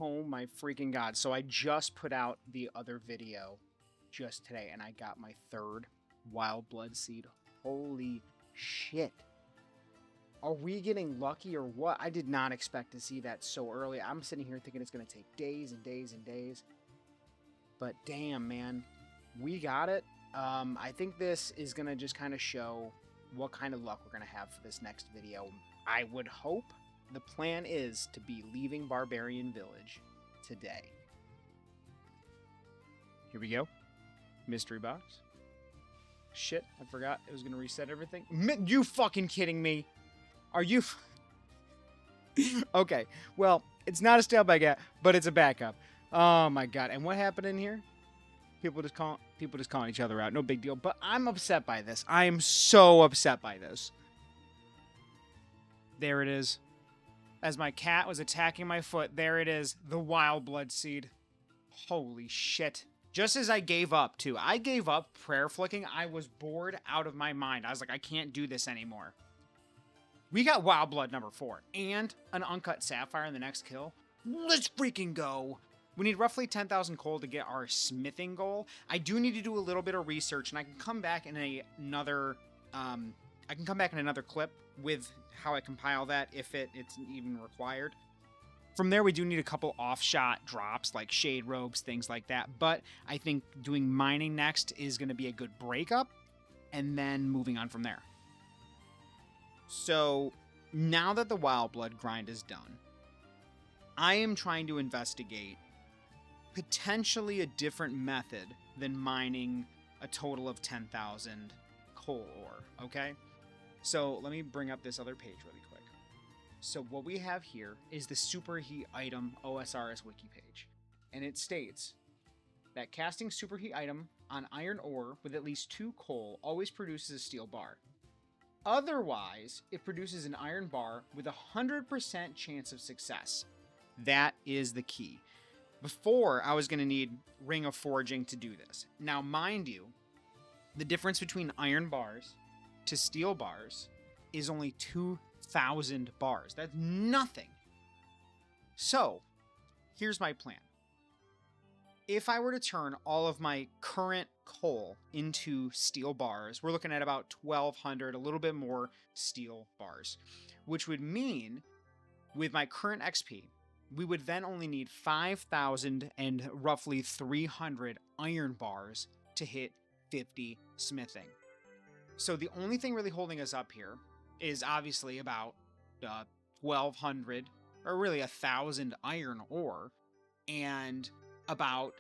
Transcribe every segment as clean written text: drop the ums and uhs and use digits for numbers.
Oh my freaking god. So I just put out the other video just today and I got my third wild blood seed. Holy shit. Are we getting lucky or what? I did not expect to see that so early. I'm sitting here thinking it's going to take days and days and days. But damn, man. We got it. I think this is going to just kind of show what kind of luck we're going to have for this next video. I would hope the plan is to be leaving Barbarian Village today. Here we go. Mystery box. Shit, I forgot it was going to reset everything. You fucking kidding me? Are you... Okay, well, it's not a stale baguette, but it's a backup. Oh my god, and what happened in here? People just calling each other out. No big deal, but I'm upset by this. I am so upset by this. There it is. As my cat was attacking my foot, there it is, the wild blood seed. Holy shit. Just as I gave up, too. I gave up prayer flicking. I was bored out of my mind. I was like, I can't do this anymore. We got wild blood number 4 and an uncut sapphire in the next kill. Let's freaking go. We need roughly 10,000 coal to get our smithing goal. I do need to do a little bit of research, and I can come back in another clip with how I compile that if it's even required. From there, we do need a couple off-shot drops, like shade robes, things like that. But I think doing mining next is going to be a good breakup, and then moving on from there. So, now that the wild blood grind is done, I am trying to investigate potentially a different method than mining a total of 10,000 coal ore, okay? So, let me bring up this other page really quick. So, what we have here is the Superheat Item OSRS wiki page. And it states that casting Superheat Item on iron ore with at least 2 coal always produces a steel bar. Otherwise, it produces an iron bar with a 100% chance of success. That is the key. Before, I was going to need Ring of Forging to do this. Now, mind you, the difference between iron bars to steel bars is only 2,000 bars. That's nothing. So, here's my plan. If I were to turn all of my current coal into steel bars, we're looking at about 1,200, a little bit more steel bars, which would mean with my current XP, we would then only need 5,000 and roughly 300 iron bars to hit 50 smithing. So the only thing really holding us up here is obviously about 1,200 or really 1,000 iron ore and about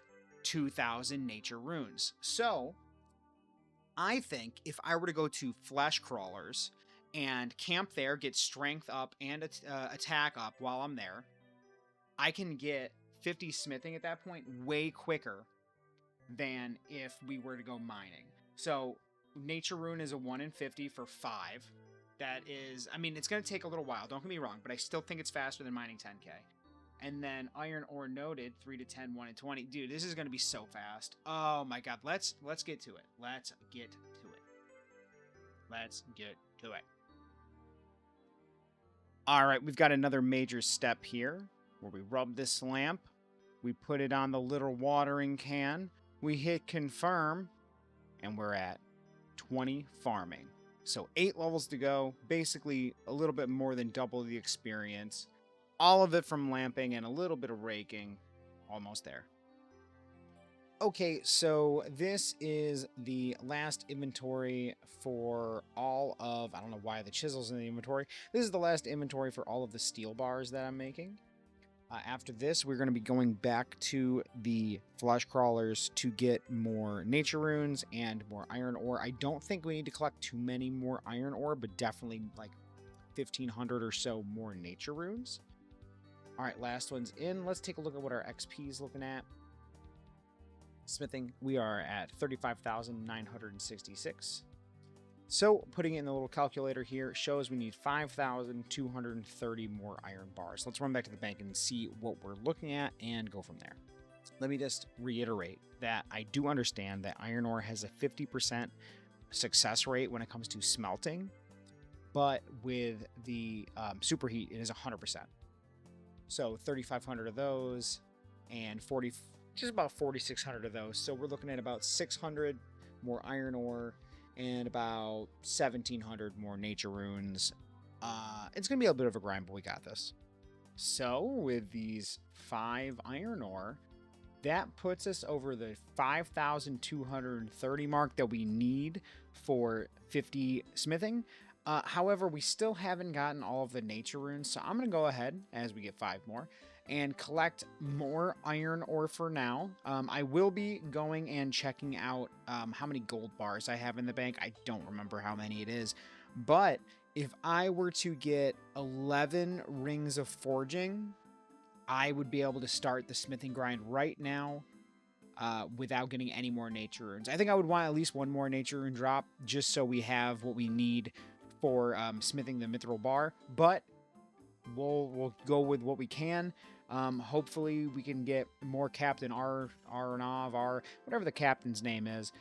2,000 nature runes. So I think if I were to go to flesh crawlers and camp there, get strength up and attack up while I'm there, I can get 50 smithing at that point way quicker than if we were to go mining. So nature rune is a 1 in 50 for 5. That is, I mean, it's going to take a little while, don't get me wrong, but I still think it's faster than mining 10k. And then iron ore noted, 3 to 10, 1 in 20. Dude, this is going to be so fast. Oh my god, let's get to it. Let's get to it. Let's get to it. All right, we've got another major step here where we rub this lamp. We put it on the little watering can. We hit confirm, and we're at 20 farming. So 8 levels to go, basically a little bit more than double the experience. All of it from lamping and a little bit of raking. Almost there. Okay, so this is the last inventory for all of... I don't know why the chisel's in the inventory. This is the last inventory for all of the steel bars that I'm making. After this, we're going to be going back to the flesh crawlers to get more nature runes and more iron ore. I don't think we need to collect too many more iron ore, but definitely like 1,500 or so more nature runes. All right, last one's in. Let's take a look at what our XP is looking at. Smithing, we are at 35,966. So, putting it in the little calculator here shows we need 5,230 more iron bars. Let's run back to the bank and see what we're looking at and go from there. Let me just reiterate that I do understand that iron ore has a 50% success rate when it comes to smelting, but with the superheat, it is 100%. So 3,500 of those and just about 4,600 of those. So we're looking at about 600 more iron ore and about 1,700 more nature runes. It's going to be a bit of a grind, but we got this. So with these 5 iron ore, that puts us over the 5,230 mark that we need for 50 smithing. However, we still haven't gotten all of the nature runes, so I'm going to go ahead as we get 5 more and collect more iron ore for now. I will be going and checking out how many gold bars I have in the bank. I don't remember how many it is, but if I were to get 11 rings of forging, I would be able to start the smithing grind right now without getting any more nature runes. I think I would want at least 1 more nature rune drop just so we have what we need for smithing the mithril bar, but we'll go with what we can. Hopefully we can get more Captain Arnav, whatever the captain's name is,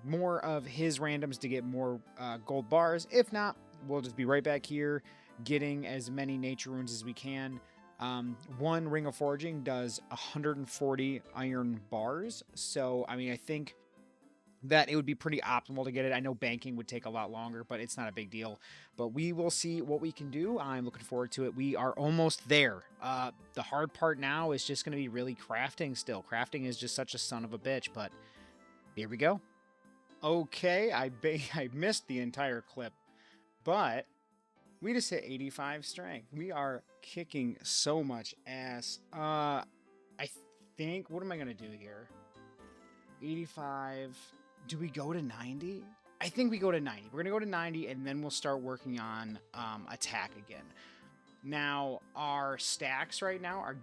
more of his randoms to get more gold bars. If not, we'll just be right back here getting as many nature runes as we can. 1 ring of forging does 140 iron bars. So, I mean, I think that it would be pretty optimal to get it. I know banking would take a lot longer, but it's not a big deal. But we will see what we can do. I'm looking forward to it. We are almost there. The hard part now is just going to be really crafting still. Crafting is just such a son of a bitch, but here we go. Okay, I missed the entire clip, but we just hit 85 strength. We are kicking so much ass. I think, what am I going to do here? 85. Do we go to 90? I think we go to 90. We're going to go to 90, and then we'll start working on attack again. Now, our stacks right now are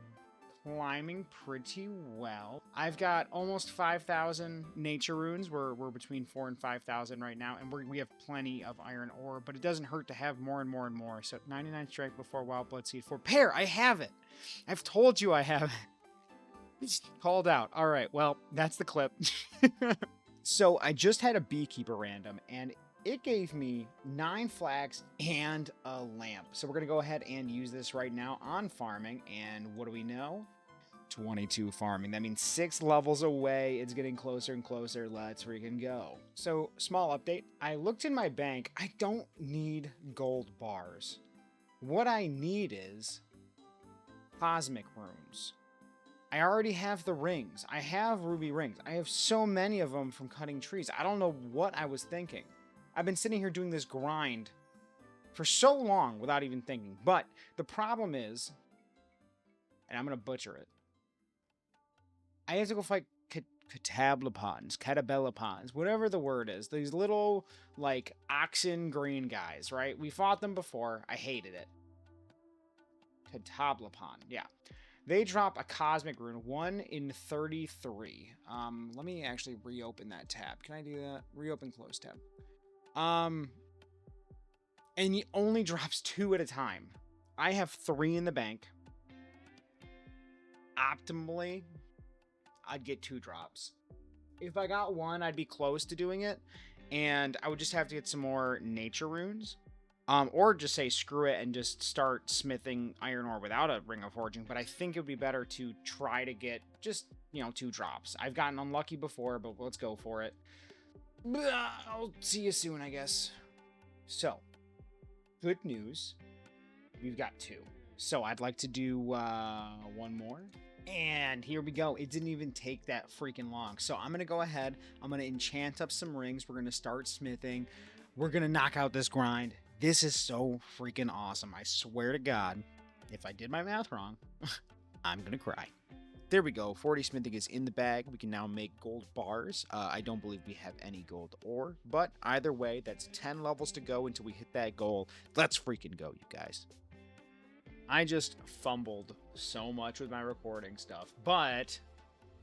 climbing pretty well. I've got almost 5,000 nature runes. We're between 4,000 and 5,000 right now, and we have plenty of iron ore, but it doesn't hurt to have more and more and more. So 99 strike before Wild Blood Seed 4. Pear, I have it. I've told you I have it. Called out. All right, well, that's the clip. So I just had a beekeeper random, and it gave me 9 flags and a lamp. So we're going to go ahead and use this right now on farming. And what do we know? 22 farming. That means 6 levels away. It's getting closer and closer. Let's freaking go. So small update. I looked in my bank. I don't need gold bars. What I need is cosmic runes. I already have the rings. I have ruby rings. I have so many of them from cutting trees. I don't know what I was thinking. I've been sitting here doing this grind for so long without even thinking. But the problem is, and I'm going to butcher it, I have to go fight catabellapons, whatever the word is. These little, like, oxen green guys, right? We fought them before. I hated it. Catablapon, yeah. They drop a cosmic rune, 1 in 33. Let me actually reopen that tab. Can I do that? Reopen close tab. And he only drops 2 at a time. I have 3 in the bank. Optimally, I'd get 2 drops. If I got 1, I'd be close to doing it, and I would just have to get some more nature runes. Or just say screw it and just start smithing iron ore without a ring of forging. But I think it would be better to try to get just, 2 drops. I've gotten unlucky before, but let's go for it. I'll see you soon, I guess. So, good news. We've got 2. So I'd like to do 1 more. And here we go. It didn't even take that freaking long. So I'm going to go ahead. I'm going to enchant up some rings. We're going to start smithing. We're going to knock out this grind. This is so freaking awesome. I swear to God, if I did my math wrong, I'm going to cry. There we go. 40 smithing is in the bag. We can now make gold bars. I don't believe we have any gold ore, but either way, that's 10 levels to go until we hit that goal. Let's freaking go, you guys. I just fumbled so much with my recording stuff, but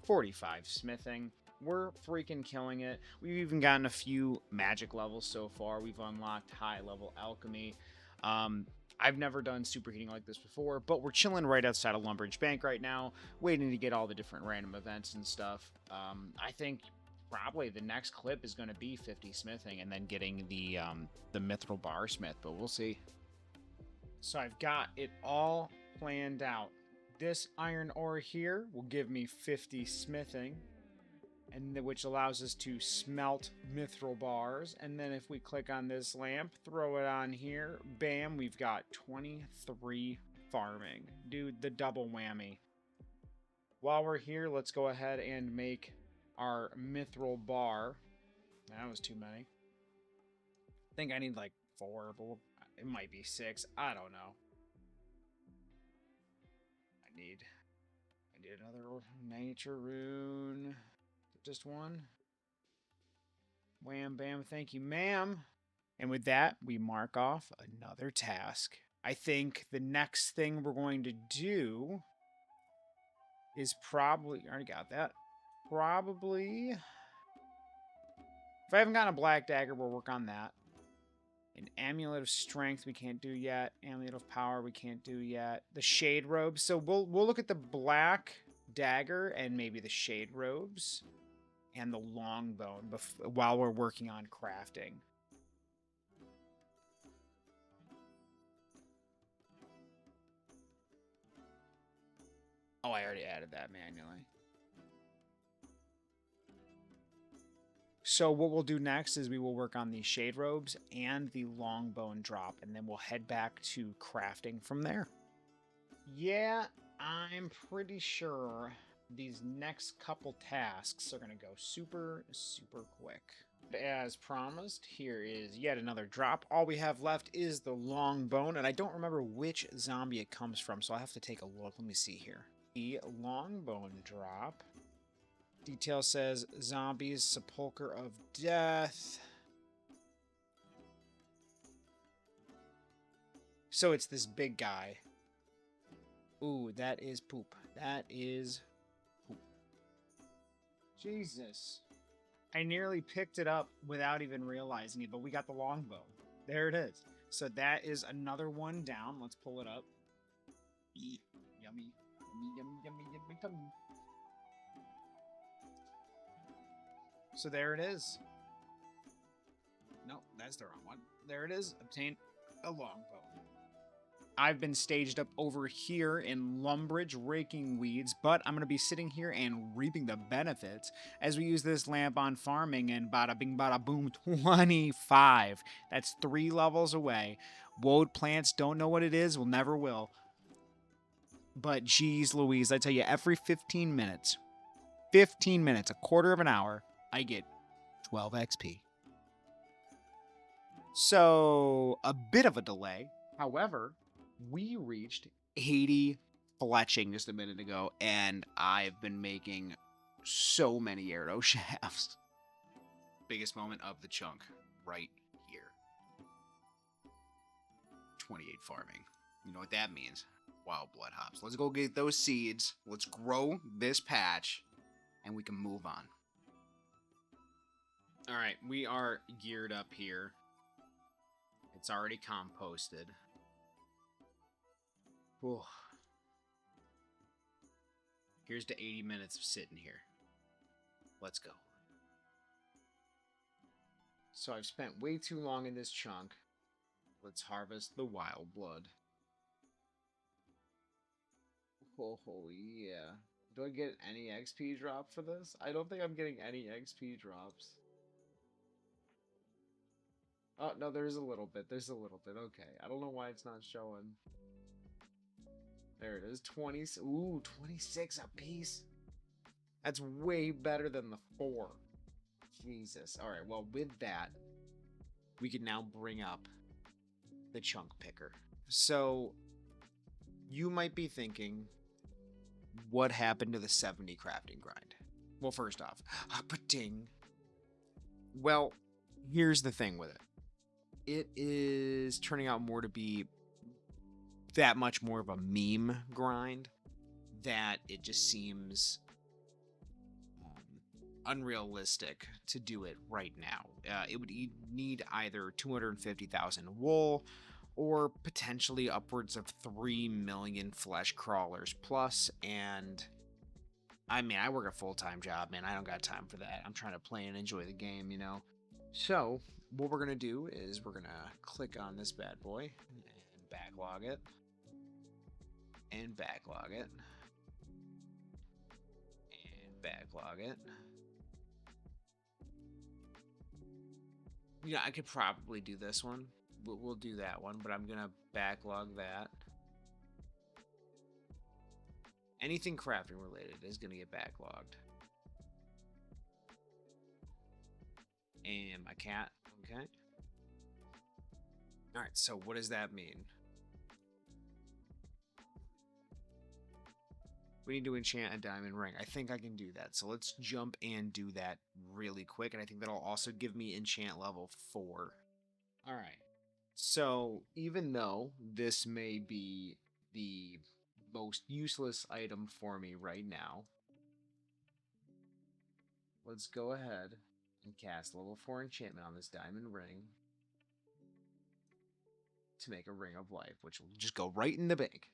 45 smithing. We're freaking killing it. We've even gotten a few magic levels so far. We've unlocked high level alchemy. I've never done superheating like this before, but we're chilling right outside of Lumbridge Bank right now, waiting to get all the different random events and stuff. I think probably the next clip is going to be 50 smithing and then getting the mithril bar smith, but we'll see. So I've got it all planned out. This iron ore here will give me 50 smithing, and which allows us to smelt mithril bars. And then if we click on this lamp, throw it on here, bam, we've got 23 farming. Dude, the double whammy. While we're here, let's go ahead and make our mithril bar. That was too many. I think I need like 4, but it might be 6. I don't know. I need another nature rune. Just one. Wham, bam, thank you, ma'am. And with that, we mark off another task. I think the next thing we're going to do is probably... I already got that. Probably... If I haven't gotten a black dagger, we'll work on that. An amulet of strength we can't do yet. Amulet of power we can't do yet. The shade robes. So we'll look at the black dagger and maybe the shade robes and the longbone while we're working on crafting. Oh, I already added that manually. So what we'll do next is we will work on the shade robes and the longbone drop, and then we'll head back to crafting from there. Yeah, I'm pretty sure these next couple tasks are going to go super, super quick. As promised, here is yet another drop. All we have left is the longbone, and I don't remember which zombie it comes from, so I'll have to take a look. Let me see here. The longbone drop. Detail says zombies, sepulcher of death. So it's this big guy. Ooh, that is poop. That is poop. Jesus. I nearly picked it up without even realizing it, but we got the longbow. There it is. So that is another one down. Let's pull it up. Yummy. Yummy, yummy, yummy, yummy, yummy. So there it is. No, that's the wrong one. There it is. Obtain a longbow. I've been staged up over here in Lumbridge raking weeds, but I'm going to be sitting here and reaping the benefits as we use this lamp on farming, and bada bing bada boom, 25. That's 3 levels away. Woad plants, don't know what it is, will never will. But geez Louise, I tell you, every 15 minutes, a quarter of an hour, I get 12 XP. So, a bit of a delay. However, we reached 80 fletching just a minute ago, and I've been making so many arrow shafts. Biggest moment of the chunk, right here. 28 farming. You know what that means? Wild blood hops. Let's go get those seeds. Let's grow this patch, and we can move on. All right, we are geared up here. It's already composted. Whew. Here's to 80 minutes of sitting here. Let's go. So I've spent way too long in this chunk. Let's harvest the wild blood. Oh, yeah. Do I get any XP drop for this? I don't think I'm getting any XP drops. Oh, no, there's a little bit. There's a little bit. Okay. I don't know why it's not showing. There it is. 20. Ooh, 26 a piece. That's way better than the 4. Jesus. All right. Well, with that, we can now bring up the chunk picker. So, you might be thinking, what happened to the 70 crafting grind? Well, first off, ding. Well, here's the thing with it. It is turning out more to be that much more of a meme grind, that it just seems unrealistic to do it right now. It would need either 250,000 wool or potentially upwards of 3 million flesh crawlers plus, and I mean, I work a full-time job, man. I don't got time for that. I'm trying to play and enjoy the game, you know? So, what we're going to do is we're going to click on this bad boy and backlog it. and backlog it. And backlog it. Yeah, I could probably do this one. We'll do that one, but I'm gonna backlog that. Anything crafting related is gonna get backlogged. And my cat, okay. All right, so what does that mean? We need to enchant a diamond ring. I think I can do that. So let's jump and do that really quick. And I think that'll also give me enchant level 4. All right. So even though this may be the most useless item for me right now, let's go ahead and cast level 4 enchantment on this diamond ring to make a ring of life, which will just go right in the bank.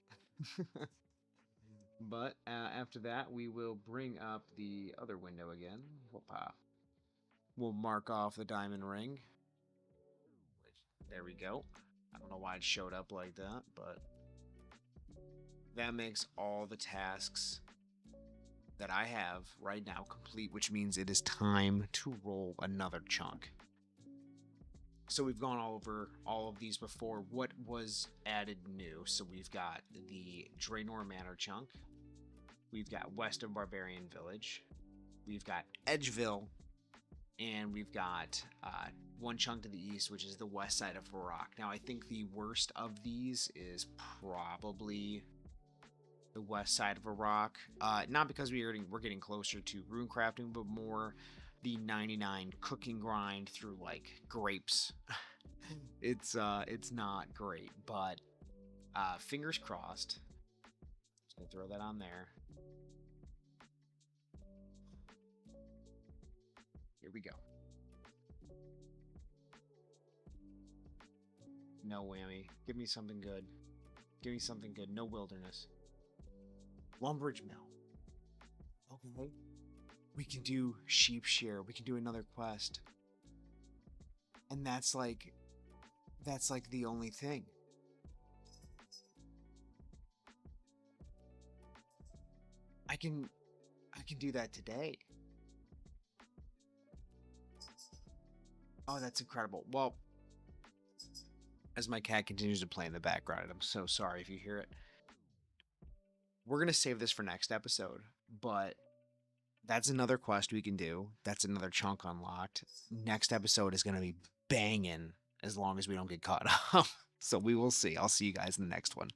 But after that, we will bring up the other window again. We'll mark off the diamond ring. There we go. I don't know why it showed up like that, but that makes all the tasks that I have right now complete, which means it is time to roll another chunk. So we've gone all over all of these before. What was added new? So we've got the Draenor Manor chunk. We've got West of Barbarian Village. We've got Edgeville. And we've got 1chunk to the east, which is the west side of Varrock. Now, I think the worst of these is probably the west side of Varrock. Not because we're getting closer to rune crafting, but more the 99 cooking grind through like grapes. It's not great, but fingers crossed. Just gonna throw that on there. Here we go. No whammy. Give me something good. Give me something good. No wilderness. Lumbridge Mill. Okay. We can do sheep shear. We can do another quest. And that's like the only thing. I can do that today. Oh, that's incredible. Well, as my cat continues to play in the background, I'm so sorry if you hear it. We're going to save this for next episode, but that's another quest we can do. That's another chunk unlocked. Next episode is going to be banging as long as we don't get caught up. So we will see. I'll see you guys in the next one.